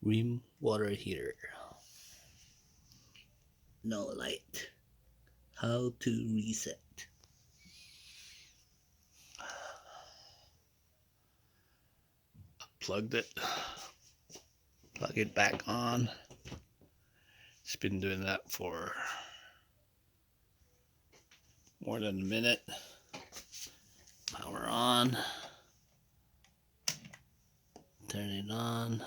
Rheem water heater. No light. How to reset. Plugged it. Plug it back on. It's been doing that for more than a minute. Power on. Turn it on.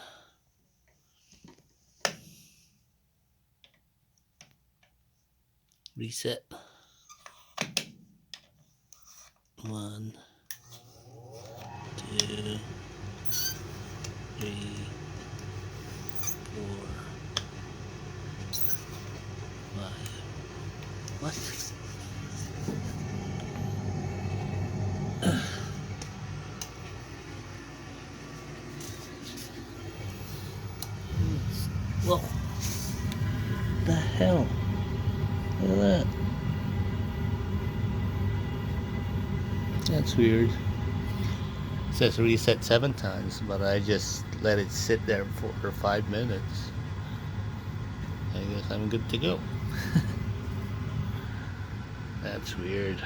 Reset. 1, 2, 3, 4, 5. What? Whoa. The hell? Look at that. That's weird. It says reset 7 times, but I just let it sit there for 5 minutes. I guess I'm good to go. That's weird.